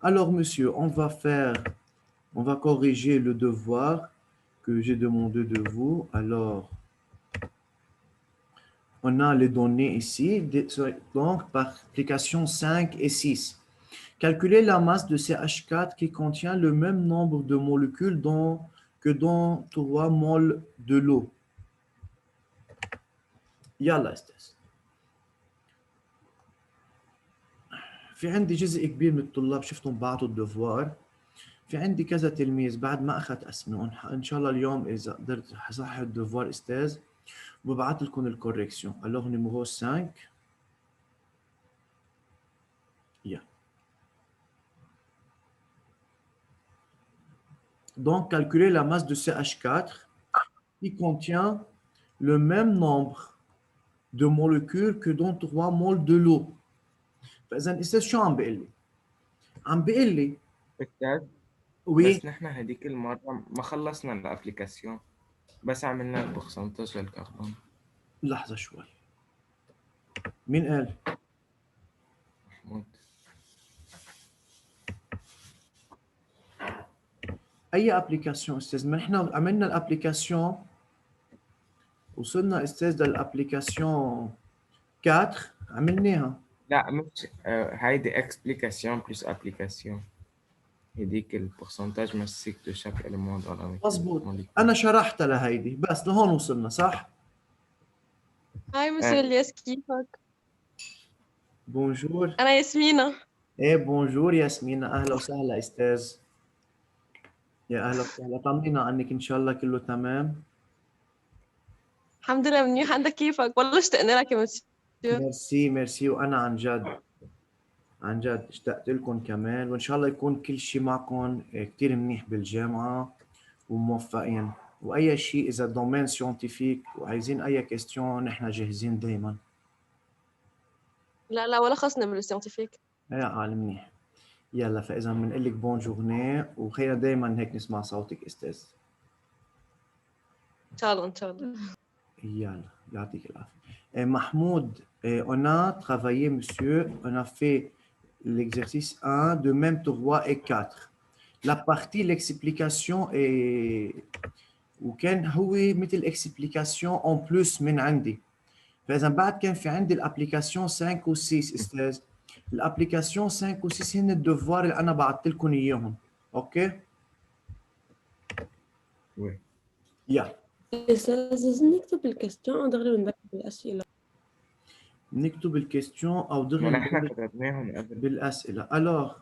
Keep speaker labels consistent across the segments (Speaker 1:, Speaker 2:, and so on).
Speaker 1: Alors, monsieur, on va corriger le devoir que j'ai demandé de vous. Alors, on a les données ici, donc par application 5 et 6. Calculer la masse de CH4 qui contient le même nombre de molécules que dans 3 moles de l'eau. يلا استاذ. في عندي جزء كبير من الطلاب شفتهم بعضوا الدفوار. في عندي كذا تلميذ بعد ما اخذت اسمائهم، ان شاء الله اليوم اذا قدرت حصحح الدفوار استاذ وببعث لكم الكوريكسيون. alors numéro 5. Yeah. Donc calculer la masse de CH4 qui contient le même nombre de molécules que dans 3 moles de l'eau. فاذا استاذ شو عم بيقول لي؟ عم بيقول لي
Speaker 2: أستاذ
Speaker 1: وي
Speaker 2: بس نحن هديك المرة ما خلصنا الأبليكاسيون، بس عملنا البرسنتاج للكربون.
Speaker 1: لحظه شوي. مين قال؟
Speaker 2: محمود.
Speaker 1: اي ابلكيشن استاذ؟ ما احنا عملنا الابلكيشن، وصلنا استاذ للابلكيشن 4 عملناها.
Speaker 2: لا مش هيدي اكسبليكاسيون بلس ابليكاسيون. هديك البرسنتاج مسك دو شاك إليمون dans la
Speaker 1: مظبوط،
Speaker 2: molécule.
Speaker 1: انا شرحتها لهيدي بس لهون وصلنا صح؟
Speaker 3: هاي مسيو الياس، كيفك؟
Speaker 1: بونجور.
Speaker 3: أنا ياسمينة.
Speaker 1: ايه بونجور ياسمينة، اهلا وسهلا استاذ. يا اهلا وسهلا، طمنينا عنك، ان شاء الله كله تمام.
Speaker 3: الحمد لله منيح، عندك كيفك؟ والله اشتقنا لك يا مسيو.
Speaker 1: ميرسي ميرسي، وانا عن جد عن جد اشتقت لكم كمان، وان شاء الله يكون كل شيء معكم كتير منيح بالجامعة وموفقين. واي شيء اذا دومين سيونتيفيك وعايزين اي كيستيون نحن جاهزين دائما.
Speaker 3: لا ولا خصنا بالسيانتيفيك.
Speaker 1: يا عالم منيح. يلا فاذا بنقول لك بون جورني، وخير دائما هيك نسمع صوتك استاذ.
Speaker 3: ان شاء الله ان شاء الله.
Speaker 1: Yalla, يعطيك العافية. Mahmoud, on a travaillé, monsieur, on a fait l'exercice 1 de même 3 et 4. La partie l'explication est وكان هو مثل explication en plus من عندي. فإذا بعد كان في عندي الابليكاسيون 5 و 6 استاذ. الابليكاسيون 5 و 6 هن الدفوار اللي انا بعثت لكم اياهم. اوكي؟
Speaker 2: وي.
Speaker 1: يلا.
Speaker 4: أستاذ لازم نكتب الكاستيون أو دغري بنذكر بالأسئلة؟
Speaker 1: نكتب الكيستيون او
Speaker 2: ما
Speaker 1: دغري
Speaker 2: نحن كتبناهم قبل.
Speaker 1: بالاسئله. Alors,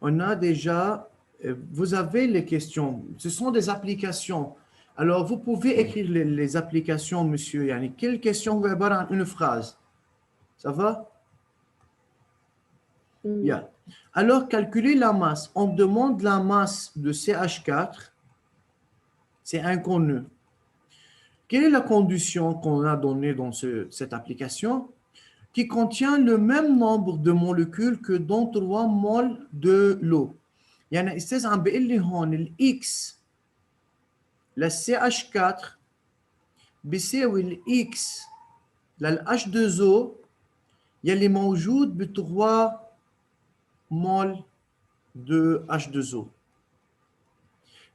Speaker 1: on a déjà, vous avez les questions, ce sont des applications. Alors, vous pouvez écrire les applications, monsieur. Yani, quelle question va avoir une phrase? Ça va? Bien. Alors, calculer la masse. On demande la masse de CH4. C'est inconnu. Quelle est la condition qu'on a donnée dans cette application? Qui contient le même nombre de molécules que dans 3 moles de l'eau. يعني استاذ عم بيقول لي هون الاكس للسي اتش 4 بيساوي الاكس للاتش 2 او يلي موجود ب 3 مول de H2O.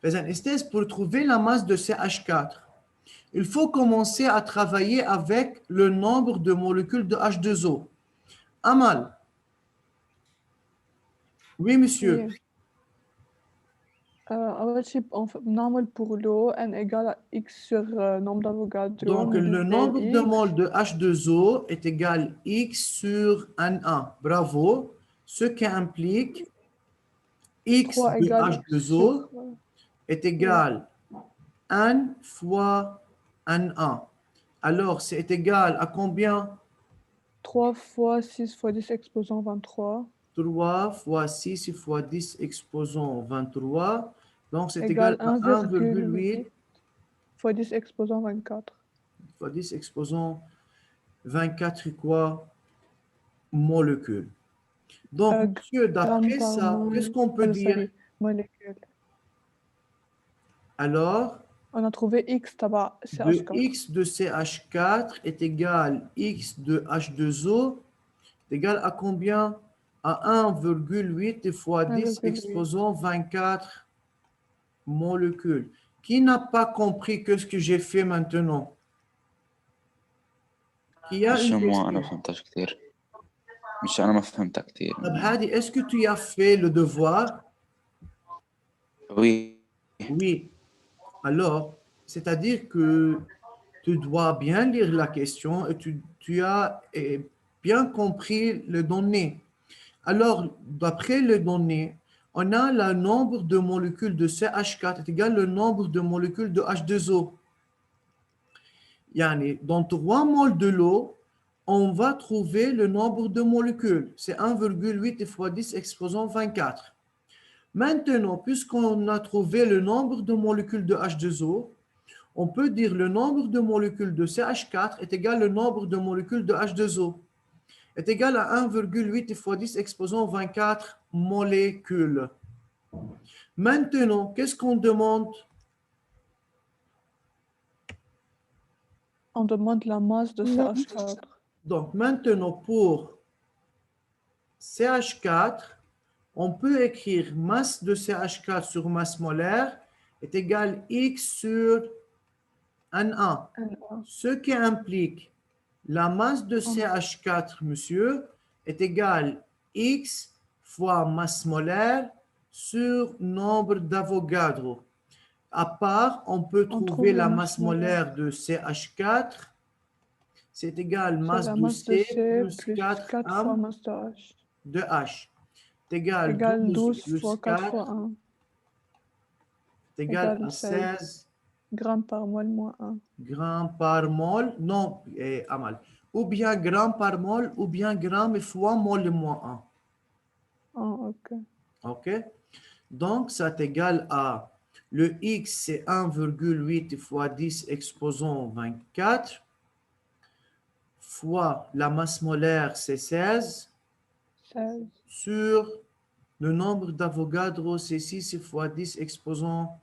Speaker 1: فإذا استاذ pour trouver la masse de CH4, il faut commencer à travailler avec le nombre de molécules de H2O. Amal. Oui, monsieur.
Speaker 5: أول شيء بنعمل pour l'eau n égale à x sur nombre d'Avogadro.
Speaker 1: Donc, le nombre de moles de H2O est égal à x sur N1. Bravo. Ce qui implique x de H2O est égal à N fois N1. Alors, c'est égal à combien?
Speaker 5: 3 fois 6 fois 10 exposant 23.
Speaker 1: 3 fois 6 fois 10 exposant 23. Donc, c'est égal à 1,8
Speaker 5: fois 10 exposant 24.
Speaker 1: Fois 10 exposant 24 quoi? Molécules. Donc, monsieur, d'après ça, qu'est-ce qu'on peut dire?
Speaker 5: Molécules.
Speaker 1: Alors,
Speaker 5: on a trouvé x tabac CH4.
Speaker 1: X de CH4 est égal à X de H2O est égal à combien? à 1,8 fois 10
Speaker 5: 1,8.
Speaker 1: exposant 24 molécules. Qui n'a pas compris que ce que j'ai fait maintenant? Qui a une
Speaker 6: مش مو أنا
Speaker 1: question?
Speaker 6: فهمتهاش كتير مش أنا ما فهمتها كتير
Speaker 1: طب Hadi, est-ce que tu as fait le devoir?
Speaker 6: وي
Speaker 1: Oui. Alors, c'est-à-dire que tu dois bien lire la question et tu as bien compris les données. Alors, d'après les données, on a le nombre de molécules de CH4 est égal au nombre de molécules de H2O. Yani, dans 3 moles de l'eau, on va trouver le nombre de molécules. C'est 1,8 fois 10 exposant 24. Maintenant, puisqu'on a trouvé le nombre de molécules de H2O, on peut dire le nombre de molécules de CH4 est égal au nombre de molécules de H2O. Est égal à 1,8 fois 10 exposant 24 molécules. Maintenant, qu'est-ce qu'on demande?
Speaker 5: On demande la masse de CH4.
Speaker 1: Donc, maintenant, pour CH4, on peut écrire masse de CH4 sur masse molaire est égal X sur Na. Ce qui implique la masse de CH4, monsieur, est égale X fois masse molaire sur nombre d'Avogadro. À part, on peut
Speaker 5: On
Speaker 1: trouver
Speaker 5: trouve
Speaker 1: la
Speaker 5: la
Speaker 1: masse
Speaker 5: masse molaire.
Speaker 1: molaire de CH4. C'est égal
Speaker 5: C'est
Speaker 1: masse
Speaker 5: la
Speaker 1: de
Speaker 5: masse de
Speaker 1: C
Speaker 5: C
Speaker 1: plus
Speaker 5: plus
Speaker 1: 4
Speaker 5: 4 fois
Speaker 1: m
Speaker 5: masse de H.
Speaker 1: de H. C'est égal
Speaker 5: Égale
Speaker 1: 12
Speaker 5: 12
Speaker 1: plus
Speaker 5: fois 4
Speaker 1: 4
Speaker 5: fois 1.
Speaker 1: est égal
Speaker 5: égale
Speaker 1: à
Speaker 5: 16.
Speaker 1: 16
Speaker 5: Grammes par mol moins 1.
Speaker 1: grammes par mol. Non, Amal. Ou bien grammes par mol, ou bien grammes fois mol moins
Speaker 5: Ah, ok.
Speaker 1: 1. OK? Donc, ça est égal à le X, c'est 1,8 fois 10 exposant 24 fois la masse molaire, c'est 16
Speaker 5: 16.
Speaker 1: sur le nombre d'Avogadro, c'est 6 fois 10 exposant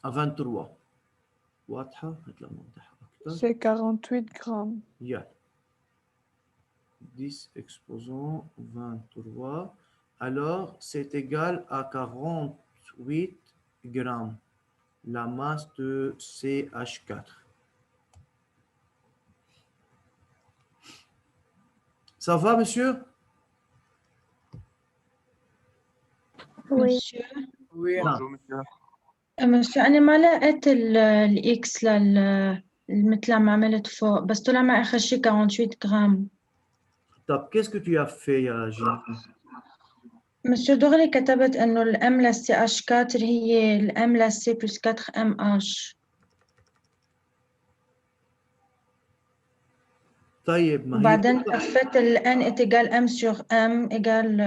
Speaker 1: à 23. واضحة؟ هات لما أوضحها أكتر.
Speaker 5: C'est 48 grammes.
Speaker 1: Yeah. 10 exposant 23. Alors, c'est égal à 48 grammes, la masse de CH4. Ça va, monsieur?
Speaker 7: Oui.
Speaker 8: monsieur
Speaker 2: Oui.
Speaker 1: Bonjour,
Speaker 8: monsieur أنا ما لقيت الإكس مثل ما عملت فوق بس طلع معي آخر شي 48 جرام.
Speaker 1: Top. Qu'est-ce que tu as fait, Gina?
Speaker 8: monsieur دغري كتبت إنه الأم للسي إش 4 هي الأم للسي بلس 4 أم إش.
Speaker 1: طيب، ما هي
Speaker 8: وبعدين لفت الان إتجال أم سور أم إيجال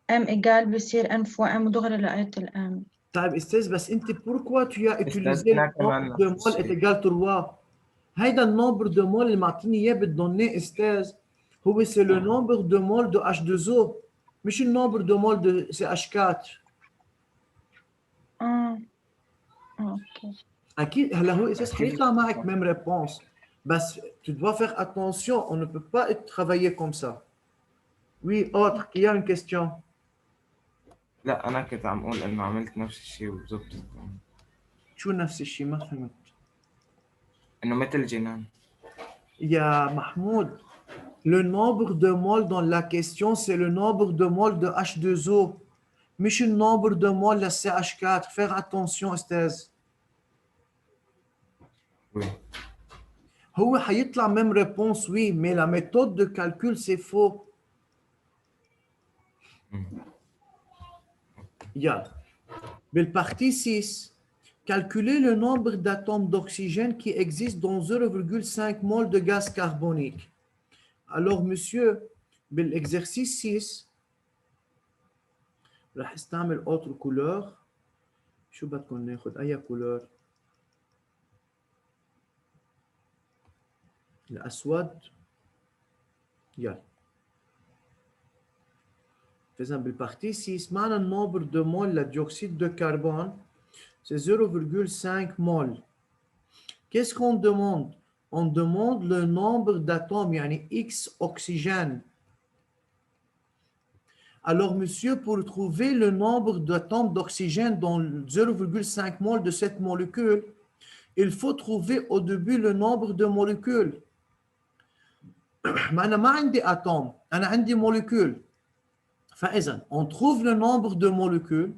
Speaker 8: أم إيجال بصير أن فوا أم ودغري لقيت الأم.
Speaker 1: طيب استاذ، بس انت pourquoi tu as utilisé
Speaker 2: أنا
Speaker 1: le
Speaker 2: كمان
Speaker 1: nombre de
Speaker 2: نفس
Speaker 1: mol est
Speaker 2: الشيء.
Speaker 1: égal 3. هيدا النمبر de mol اللي معطيني اياه بالدوني استاذ هو c'est le nombre de mol de H2O مش النمبر de mol de CH4.
Speaker 8: أوكي.
Speaker 1: اكيد هلا هو استاذ حيطلع معك même réponse بس tu dois faire attention, on ne peut pas travailler comme ça. Oui, autre qui a une question.
Speaker 2: لا أنا كنت عم أقول إنه عملت نفس الشيء وزبطت
Speaker 1: شو نفس الشيء؟ ما فهمت.
Speaker 2: إنه مثل جنان.
Speaker 1: يا محمود, le nombre de moles dans la question, c'est le nombre de moles de H2O. مش le nombre de moles de CH4. Faire attention, استاذ.
Speaker 2: Oui.
Speaker 1: هو حيطلع même réponse, oui, mais la méthode de calcul, c'est faux. يلا. بالpartie 6, calculer le nombre d'atomes d'oxygène qui existent dans 0,5 mol de gaz carbonique. Alors, monsieur, بالexercice 6, راح استعمل autre couleur. شو بدكم ناخذ اي couleur؟ الاسود. يلا. فإذا بالpartie 6 معنا le nombre de moles de dioxyde de carbone, c'est 0,5 mol. Qu'est-ce qu'on demande? On demande le nombre d'atomes, يعني X oxygène. Alors, monsieur, pour trouver le nombre d'atomes d'oxygène dans 0,5 mol de cette molécule, il faut trouver au début le nombre de molécules. Mais أنا ما عندي atome, أنا عندي molécule. فإذا on trouve le nombre de molécules,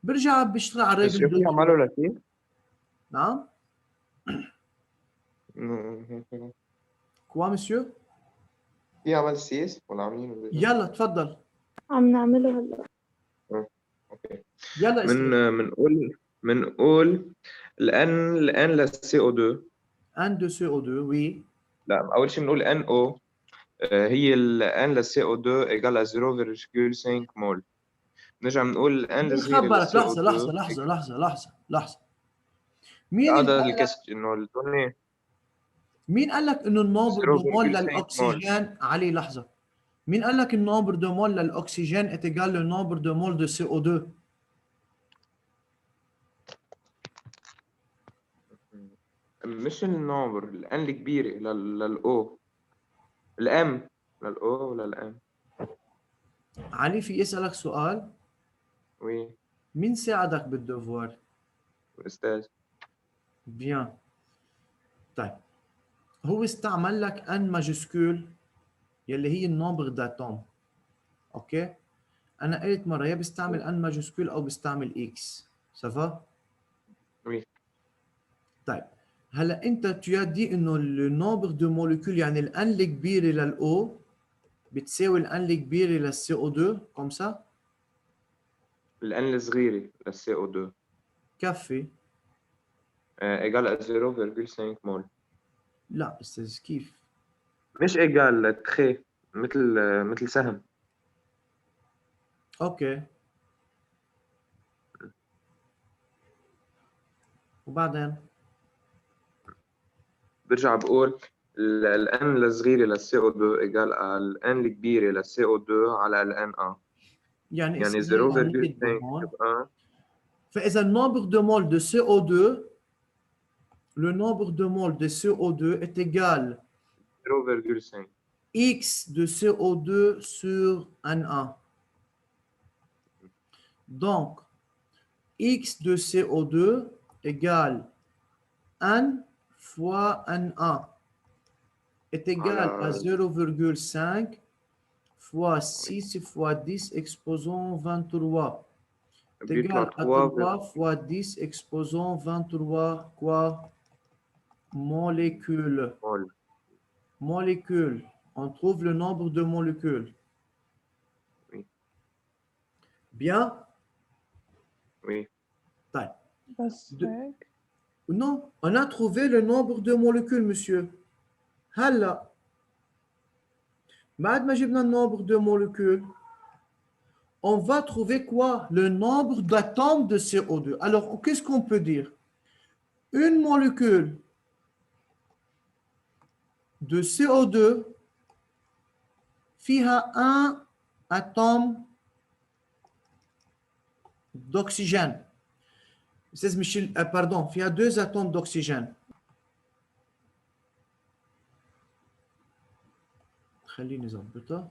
Speaker 1: برجع بشتغل على
Speaker 2: Monsieur,
Speaker 1: règle
Speaker 2: qui
Speaker 1: de
Speaker 2: a mal au latin?
Speaker 1: نعم. Quoi, monsieur?
Speaker 2: في عمل سيس ولا عاملين ولا إيه؟
Speaker 1: يلا تفضل.
Speaker 7: عم نعمله هلا.
Speaker 2: اوكي.
Speaker 1: يلا اسأل.
Speaker 2: منقول الان للسي او 2.
Speaker 1: 1 de CO2, oui.
Speaker 2: لا اول شيء بنقول ان او هي الان للسي او 2 ايجال 0.5 مول. نرجع بنقول الان الصغيره
Speaker 1: خبرك
Speaker 2: للسي او 2
Speaker 1: لحظة. مين
Speaker 2: هذا
Speaker 1: اللي قال لك
Speaker 2: الكست انه الدنيا
Speaker 1: مين قال لك انه النوبر دو مول
Speaker 2: 0.5
Speaker 1: للاكسجين علي لحظة. مين قال لك النوبر دو مول للاكسجين est égal le nombre de mol de CO2؟
Speaker 2: مش النمبر الان الكبيره للاو الام للاو ولا الام.
Speaker 1: علي في يسألك سؤال.
Speaker 2: وي
Speaker 1: مين ساعدك بالدفوار؟
Speaker 2: الاستاذ.
Speaker 1: بيان. طيب هو استعمل لك ان ماجسكول يلي هي النومبر داتوم. اوكي انا قلت مره يا بستعمل ان ماجسكول او بستعمل اكس. سافا؟
Speaker 2: وي
Speaker 1: طيب هلا انت tu as dit انه النومبر دو موليكول يعني الان الكبيره للاو بتساوي الان الكبيره للسي او 2 كوم سا.
Speaker 2: الان الصغيره للسي او 2
Speaker 1: كفي.
Speaker 2: ايجال 0.5 مول.
Speaker 1: لا استاذ كيف؟
Speaker 2: مش ايجال تخي مثل سهم.
Speaker 1: اوكي وبعدين
Speaker 2: برجع بقول الان الصغيره للسي او 2 ايجال الان الكبيره للسي او 2 على الان ا.
Speaker 1: يعني
Speaker 2: يعني
Speaker 1: اسمها
Speaker 2: 0.5
Speaker 1: العملية هون.
Speaker 2: تبقى
Speaker 1: فإذا le nombre de moles de CO2, le nombre de moles de CO2 est égal
Speaker 2: 0.5.
Speaker 1: X de CO2 sur Na. Donc, X de CO2 égale N fois Na est égal à 0,5 fois 6 fois 10 exposant 23. C'est égal à 3 fois 10 exposant 23 quoi? Molécules. Molécules. On trouve le nombre de molécules.
Speaker 2: Oui.
Speaker 1: Bien?
Speaker 2: Oui.
Speaker 1: طيب.
Speaker 5: بس هيك.
Speaker 1: Non, on a trouvé le nombre de molécules, monsieur. هلا بعد ما جبنا le nombre de molécules, on va trouver quoi? Le nombre d'atomes de CO2. Alors, qu'est-ce qu'on peut dire? Une molécule de CO2 فيها un atome d'oxygène. Pardon, فيها deux atomes d'oxygène. خليني أظبطها.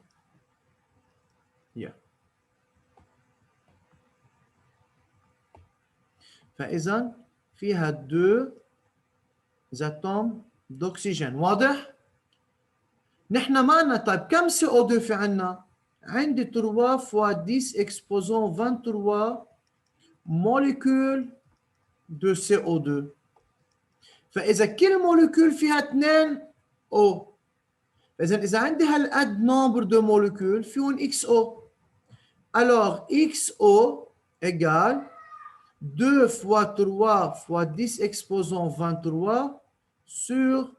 Speaker 1: فإذا فيها deux atomes d'oxygène. واضح؟ نحن معنا طيب كم CO2 في عنا؟ عندي 3 fois 10 exposant 23 molécules de CO2. فإذا كل موليكول فيها 2 O. إذا عندي هالقد nombre de molécules فيهم XO. Alors XO égale 2 fois 3 fois 10 exposant 23 sur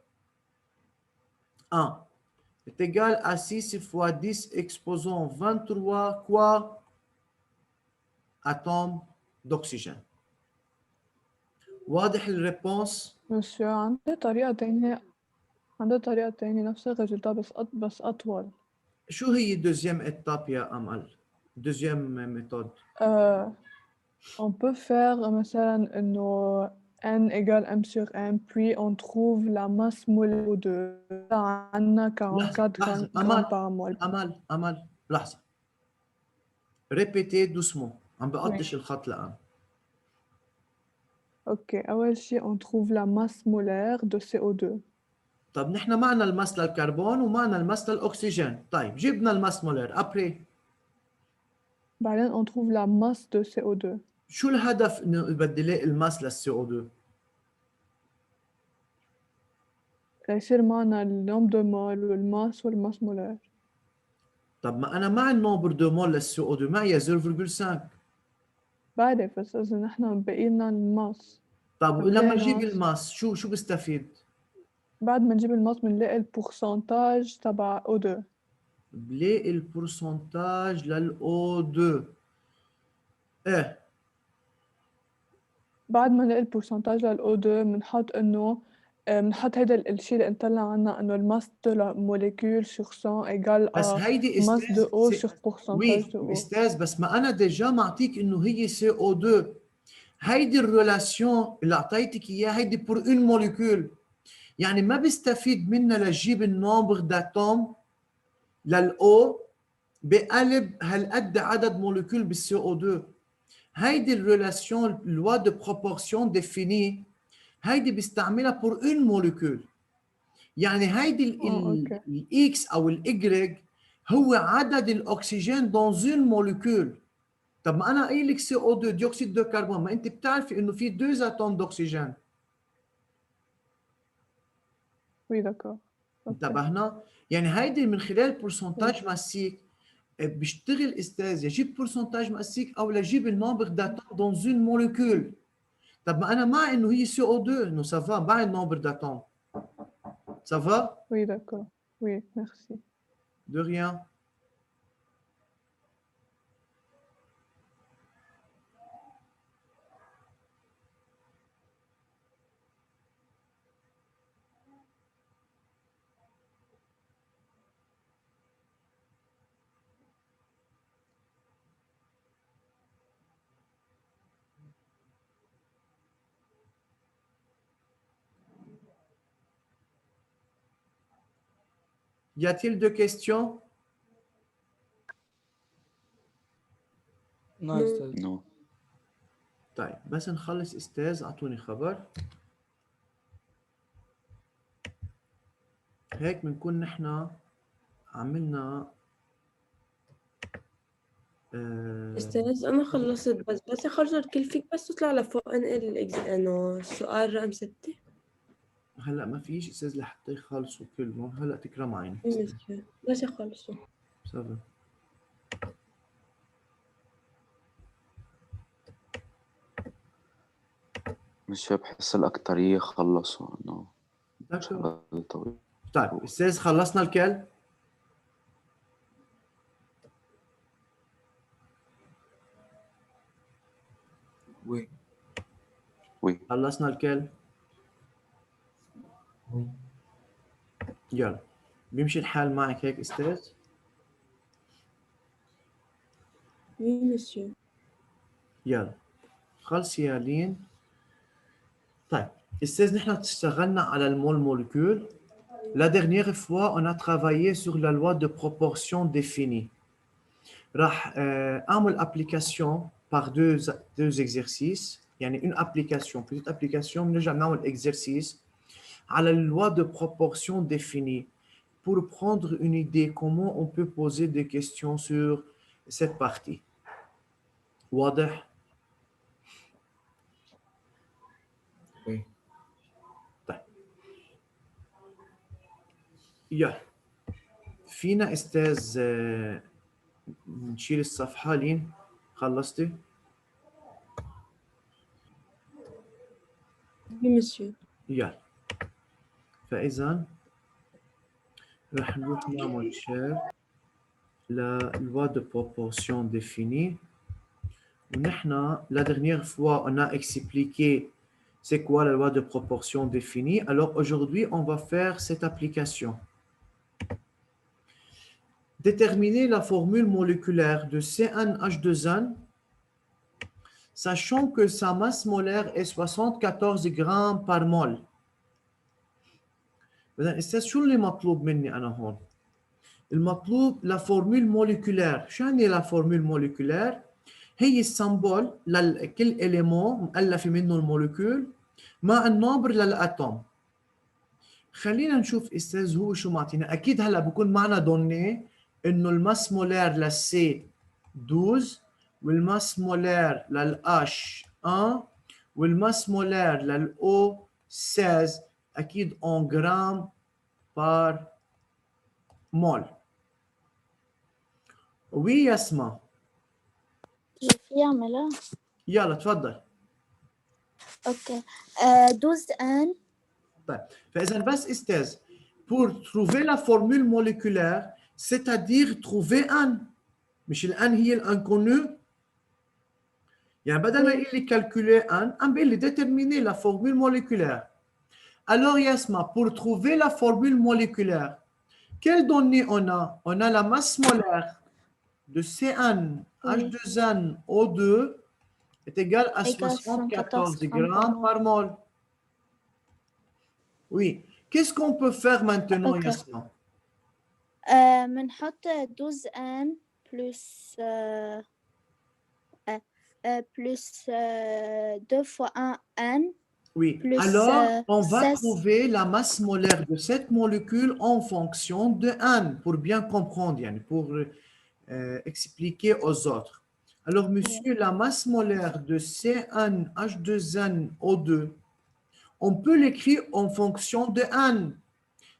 Speaker 1: 1 est égal à 6 fois 10 exposant 23 quoi? Atomes d'oxygène. واضح الريبونس؟
Speaker 5: مسيو عندي طريقة تانية نفس الريزلتا بس أطول.
Speaker 1: شو هي deuxième étape يا أمل؟ deuxième méthode.
Speaker 5: On peut faire مثلا إنه n égale m sur m puis on trouve la masse molécule de عنا 44 grammes par mol.
Speaker 1: أمل لحظة. Répétez doucement. عم بقطش الخط الآن.
Speaker 5: OK. أول شي on trouve la masse molaire de CO2.
Speaker 1: طب نحن معنا الماس للكربون ومعنا الماس للأكسجين. طيب جبنا الماس مولر. أبري
Speaker 5: بعدين on trouve la masse de CO2.
Speaker 1: شو الهدف إنه يبدل الماس للسي او 2؟
Speaker 5: يصير معنا النوم دو مول والماس والماس مولار.
Speaker 1: طب ما أنا مع النومبر دو مول للسي او 2 معي 0.5.
Speaker 5: بعرف بس إذا نحن بقي لنا الماس
Speaker 1: طب
Speaker 5: بنلاقي
Speaker 1: لما أجيب
Speaker 5: ناس.
Speaker 1: الماس شو بستفيد؟
Speaker 5: بعد ما نجيب الماس بنلاقي البورسنتاج تبع O2.
Speaker 1: بلاقي البورسنتاج للأو 2. إيه
Speaker 5: بعد ما نلاقي البورسنتاج للO2 بنحط إنه بنحط هيدا الشيء اللي انطلع عنا إنه الماس de la molécule sur 100 égale
Speaker 1: بس
Speaker 5: à
Speaker 1: هيدي
Speaker 5: masse de
Speaker 1: استاذ
Speaker 5: O sur pourcentage de O.
Speaker 1: استاذ بس ما انا ديجا معطيك انه هي سي او 2. هيدي الريلاسيون اللي اعطيتك اياها هيدي بور اون موليكول، يعني ما بستفيد منها لجيب النومبر داتوم للاو بقلب هالقد عدد موليكول بالسي او 2. هيدي الريلاسيون لوا دو بروبورسيون ديفيني هيدي بيستعملها بور اون موليكول. يعني هيدي
Speaker 5: أوكي.
Speaker 1: الاكس او الايجريك هو عدد الاكسجين دون اون موليكول. طب ما انا قايل لك سي او 2 ديوكسيد دو كربون، ما انت بتعرفي انه في 2 اتوم داكسجين.
Speaker 5: Oui d'accord. Ok.
Speaker 1: انتبهنا؟ يعني هيدي من خلال بورسنتاج ماسيك بيشتغل استاذ يجيب بورسنتاج ماسيك او لجيب النومبر داتوم دون اون موليكول. طب ما انا مع انه هي سي او 2 انه سافا مع النومبر داتوم. سافا؟
Speaker 5: Oui d'accord. Oui merci.
Speaker 1: De rien. Y a-t-il deux questions?
Speaker 9: نو أستاذ.
Speaker 6: نو.
Speaker 1: طيب بس نخلص استاذ اعطوني خبر. هيك بنكون نحن عملنا
Speaker 4: أستاذ أنا خلصت بس أخرج كل فيك بس تطلع لفوق انقل إنه السؤال رقم 6.
Speaker 1: هلا ما فيش استاذ لحتى يخلصوا كلهم. هلا تكرم عينك
Speaker 4: بس يخلصوا.
Speaker 1: سافا.
Speaker 6: مش بحس الأكترية خلصوا إنه
Speaker 1: داكور.
Speaker 6: شغل طويل.
Speaker 1: طيب استاذ خلصنا الكل؟
Speaker 9: وي.
Speaker 6: وي.
Speaker 1: خلصنا الكل؟ يلا بيمشي الحال معك هيك استاذ؟
Speaker 4: Oui monsieur.
Speaker 1: يلا خلصي يا لين. طيب استاذ نحن اشتغلنا على المول molécule. La dernière fois on a travaillé sur la loi de proportion définie. راح اعمل application par deux exercices. يعني une application petite application بنرجع نعمل exercice على la loi de proportion définie pour prendre une idée comment on peut poser des questions sur cette partie. واضح؟
Speaker 9: وي.
Speaker 1: طيب يلا فينا استاذ نشيل الصفحة لين خلصتي؟
Speaker 4: Oui monsieur.
Speaker 1: يلا فإذا رح نروح نعمل شير la loi de proportion définie. ونحن la dernière fois on a expliqué c'est quoi la loi de proportion définie. Alors aujourd'hui on va faire cette application. Déterminer la formule moléculaire de C1H2N sachant que sa masse molaire est 74 grammes par mol. إذا أستاذ شو اللي مطلوب مني أنا هون؟ المطلوب لا فورمول موليكولير. شو يعني لا فورمول موليكولير؟ هي السمبول لكل إليمون مؤلفة منه الموليكول مع النمبر للأتوم. خلينا نشوف استاذ هو شو معطينا. اكيد هلا بكون معنا دوني انه الماس مولار للسي 12 والماس مولار للH 1 والماس مولار للO 16 اكيد en جرام بار مول. وي يسمع.
Speaker 7: في يعملها.
Speaker 1: يلا تفضل.
Speaker 7: اوكي 12 ان.
Speaker 1: طيب فاذا بس استاذ pour trouver la formule moléculaire c'est-à-dire trouver un مش الان هي الانكونو. يعني بدل ما يقول لي calculer un عم بيقول لي déterminer la formule moléculaire. Alors Yasma, pour trouver la formule moléculaire, quelles données on a? On a la masse molaire de C1 H2N O2 est égale à 74 grammes par mol. Oui. Qu'est-ce qu'on peut faire maintenant,
Speaker 7: Ok.
Speaker 1: Yasma?
Speaker 7: بنحط 12 ان plus plus 2 fois 1 n.
Speaker 1: Oui.
Speaker 7: Plus,
Speaker 1: Alors, on va
Speaker 7: 16.
Speaker 1: trouver la masse molaire de cette molécule en fonction de N, pour bien comprendre, yani, pour expliquer aux autres. Alors, monsieur, la masse molaire de C1H2NO2, on peut l'écrire en fonction de N.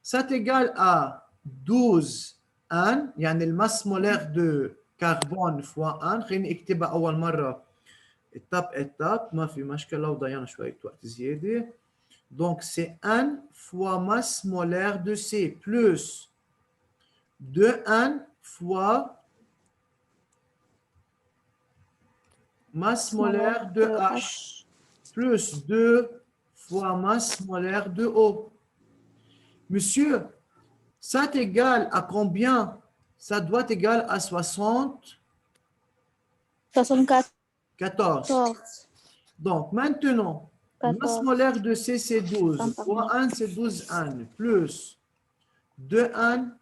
Speaker 1: Ça est égal à 12 N, يعني الماس مولير de carbone fois N. خليني اكتبها أول مرة étape ما في مشكلة لو ضيعنا شوية وقت زيادة. Donc c'est N fois masse molaire de C plus 2N fois masse molaire de H plus 2 fois masse molaire de O. Monsieur, ça est égal à combien? Ça doit être égal à 74.
Speaker 7: 14.
Speaker 1: Donc maintenant, la masse molaire de C c'est 12 fois 1 c'est 12 N plus 2 N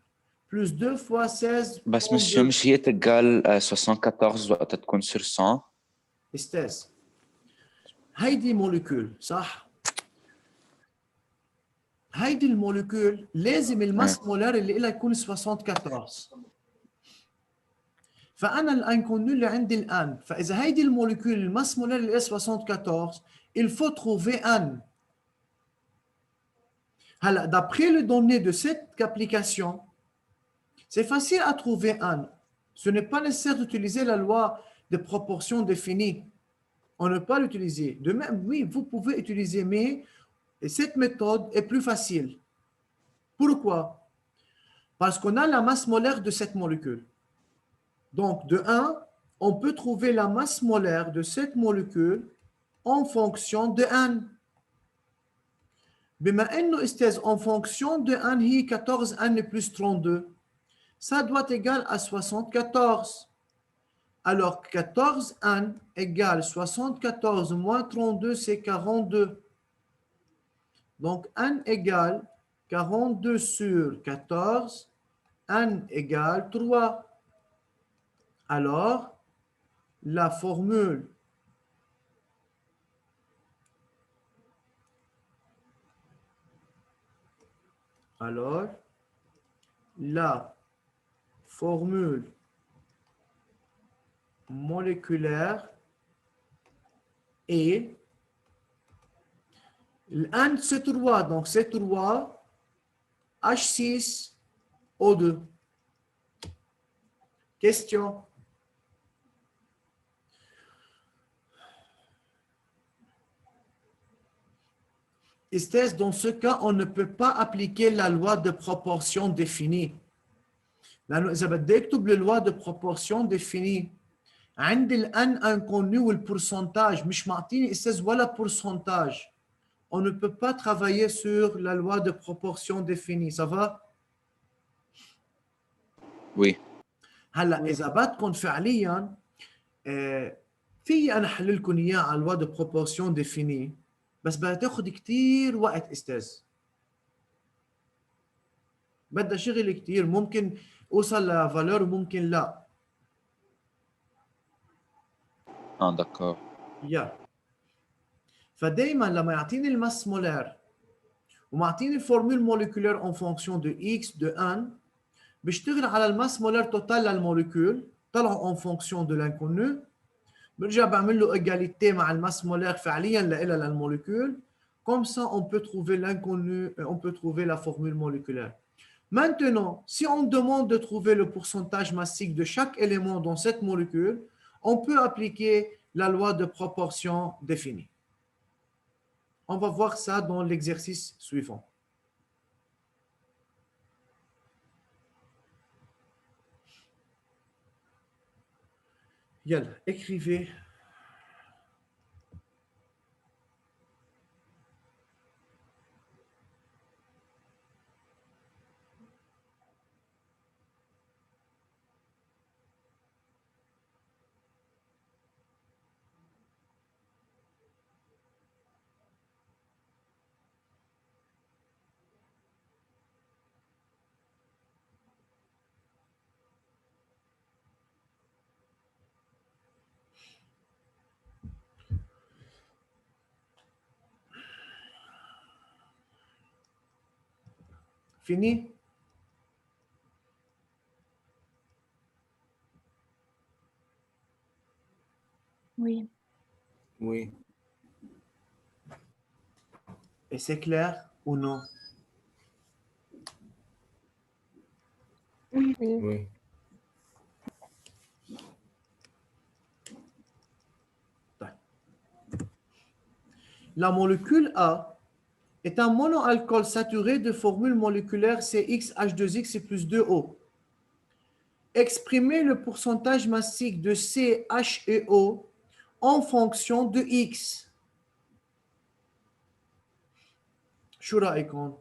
Speaker 1: plus 2 fois 16.
Speaker 6: بس مسيو مش هي تقال 74 وقت تكون sur 100.
Speaker 1: استاذ هيدي موليكول صح؟ هيدي الموليكول لازم الماس مولار اللي لها يكون 74. فانا الانكونو اللي عندي الان، فاذا هيدي الموليكول الماس مولار اللي لها 74 il faut trouver un. Alors, d'après les données de cette application, c'est facile à trouver un. Ce n'est pas nécessaire d'utiliser la loi de proportion définie. On ne peut pas l'utiliser. De même, oui, vous pouvez utiliser, mais cette méthode est plus facile. Pourquoi? Parce qu'on a la masse molaire de cette molécule. Donc, de 1, on peut trouver la masse molaire de cette molécule en fonction de N. بما انه استاذ en fonction de N هي 14 N plus 32, ça doit être égal à 74. Alors 14 N égale 74 moins 32 c'est 42. Donc N égale 42 sur 14, N égale 3. Alors la formule moléculaire est N c'est 3, donc c'est 3 H6O2. Question. Estès, dans ce cas, on ne peut pas appliquer la loi de proportion définie. لأنه إذا بدي أكتب la de proportion définie عندي الان inconnu والبورسنتاج مش معطيني استاذ ولا pourcentage. On ne peut pas travailler sur la loi de proportion définie. Ça va?
Speaker 6: Oui.
Speaker 1: هلا إذا بدكم فعليا في أنا أحل لكم إياه على loi de proportion définie بس بدها تاخذ كثير وقت استاذ. بدها شغل كثير. ممكن اوصل لفالور وممكن لا.
Speaker 6: دكار.
Speaker 1: يا فدايما لما يعطيني الماس مولار ومعطيني الفورمول موليكولير اون فونكسيون دو اكس دو ان، بشتغل على الماس مولار توتال للموليكول طلعوا اون فونكسيون دو لانكونو، برجع بعمل له égalité مع الماس مولار فعليا لإلها للموليكول. Comme ça, on peut trouver l'inconnu et on peut trouver la formule moléculaire. Maintenant, si on demande de trouver le pourcentage massique de chaque élément dans cette molécule, on peut appliquer la loi de proportion définie. On va voir ça dans l'exercice suivant. Yalla, écrivez. Fini?
Speaker 5: Oui.
Speaker 9: Oui.
Speaker 1: Et c'est clair ou non?
Speaker 5: Oui.
Speaker 9: Oui.
Speaker 1: La molécule A est un monoalcool saturé de formule moléculaire CXH2X plus 2O. Exprimez le pourcentage massique de C, H et O en fonction de X. شو رأيكم؟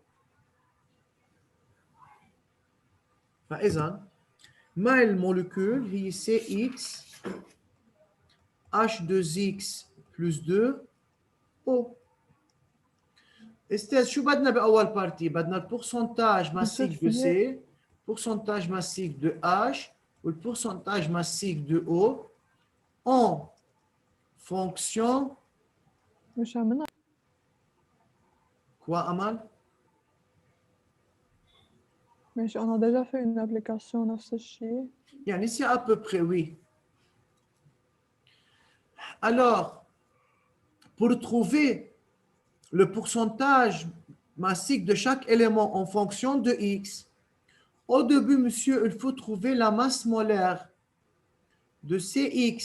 Speaker 1: فإذا ما المولكول هي CX H2X plus 2O. استاذ شو بدنا باول بارتي؟ بدنا البورسنتاج ماسيك دو سي، pourcentage massique de H ou le pourcentage massique de O en fonction
Speaker 5: مش عملنا
Speaker 1: quoi Amal?
Speaker 5: مش on a déjà fait une application نفس الشيء.
Speaker 1: يعني c'est à peu près oui. Alors, pour trouver le pourcentage massique de chaque élément en fonction de X, au début, monsieur, il faut trouver la masse molaire de CX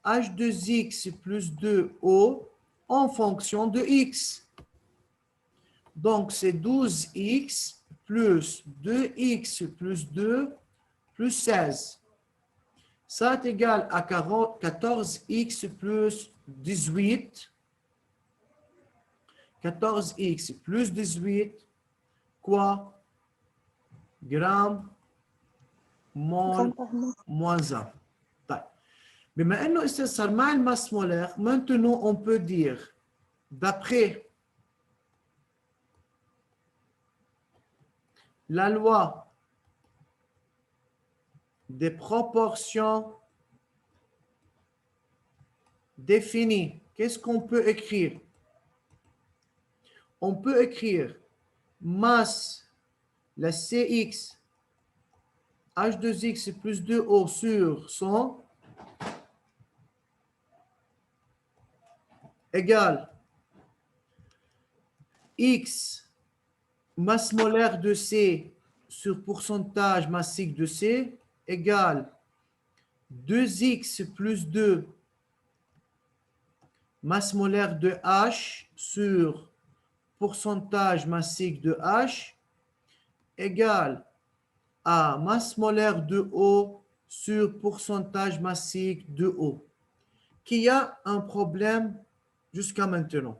Speaker 1: H2X plus 2O en fonction de X. Donc, c'est 12X plus 2X plus 2 plus 16. Ça est égal à 14X plus 18. 14X plus 18, quoi? Gramme, mol, moins 1. بما انه صار مع الماس مولر، maintenant on peut dire d'après la loi des proportions définies, qu'est-ce qu'on peut écrire? On peut écrire masse, la CX, H2X plus 2O sur 100 égale X, masse molaire de C sur pourcentage massique de C égale 2X plus 2 masse molaire de H sur pourcentage massique de H égale à masse molaire de O sur pourcentage massique de O. Qui a un problème jusqu'à maintenant?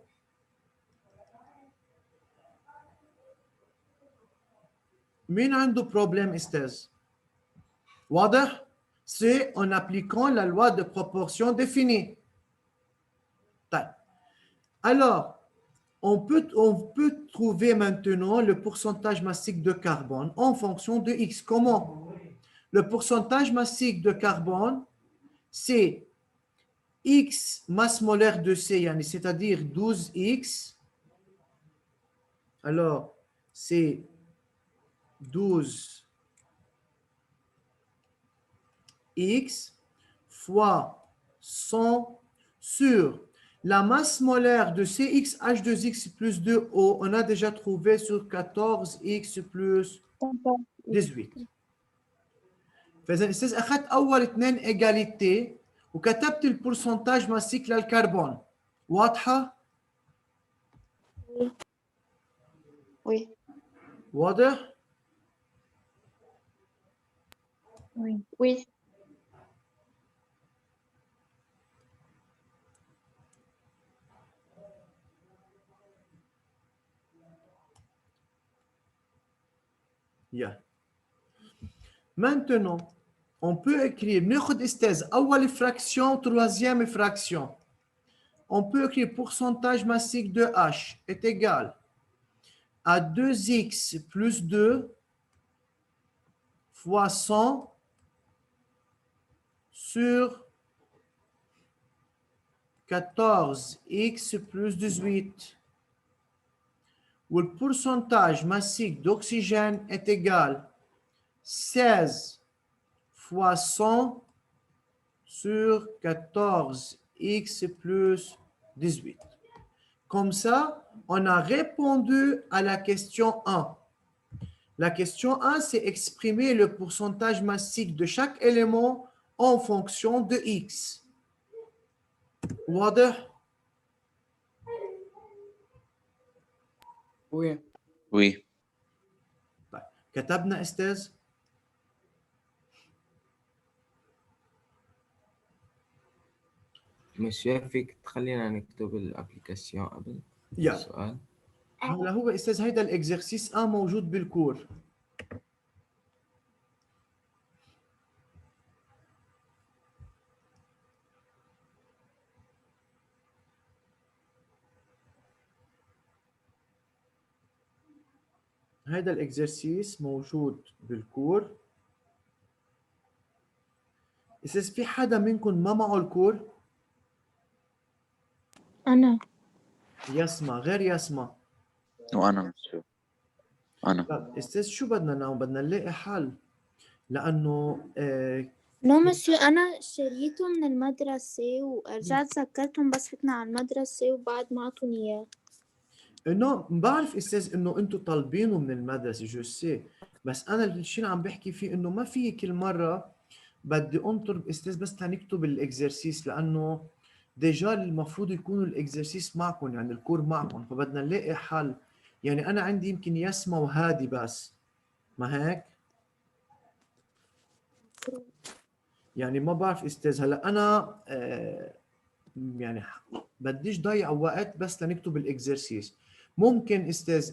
Speaker 1: مين عنده problème استاذ؟ واضح؟ C'est en appliquant la loi de proportion définie. Alors, on peut trouver maintenant le pourcentage massique de carbone en fonction de X. Comment? Le pourcentage massique de carbone, c'est X masse molaire de C, c'est-à-dire 12X. Alors, c'est 12X fois 100 sur la masse molaire de CXH2X plus 2O. On a déjà trouvé sur 14X plus 18. فإذا أستاذ أخذت أول اثنين إيجاليتي وكتبت البورسنتاج ماسيك للكربون. واضحة؟
Speaker 7: Oui.
Speaker 1: واضح؟
Speaker 7: Oui.
Speaker 1: Yeah. Maintenant, on peut écrire, ناخد استاذ أول fraction, troisième fraction. On peut écrire pourcentage massique de H est égal à 2x plus 2 fois 100 sur 14x plus 18. Où le pourcentage massique d'oxygène est égal 16 fois 100 sur 14x plus 18. Comme ça, on a répondu à la question 1. La question 1, c'est exprimer le pourcentage massique de chaque élément en fonction de x. واضح؟
Speaker 9: Oui.
Speaker 6: Oui.
Speaker 1: كتبنا استاذ؟
Speaker 9: مسيو فيك تخلينا نكتب الابليكاسيون قبل
Speaker 1: يا
Speaker 9: السؤال.
Speaker 1: هلا هو استاذ هيدا الاكزرسيس موجود بالكور. هيدا الاكزرسيس موجود بالكور. استاذ في حدا منكم ما معه الكور؟
Speaker 8: أنا
Speaker 1: يسمع غير يسمع.
Speaker 6: وأنا مسيو. أنا.
Speaker 1: لا استاذ شو بدنا نعمل؟ بدنا نلاقي حل لانه
Speaker 7: نو مسيو أنا شريته من المدرسة ورجعت سكرتهم بس فتنا على المدرسة وبعد ما عطوني إياه.
Speaker 1: انه بعرف استاذ انه انتم طالبينه من المدرسه جو سي، بس انا الشيء اللي عم بحكي فيه انه ما في كل مره بدي انطر استاذ بس تنكتب الاكزرسيس، لانه ديجا المفروض يكونوا الاكزرسيس معكم، يعني الكور معكم، فبدنا نلاقي حل. يعني انا عندي يمكن يسمع وهادي بس، ما هيك؟ يعني ما بعرف استاذ. هلا انا يعني بديش ضيع وقت بس لنكتب الاكزرسيس. ممكن استاذ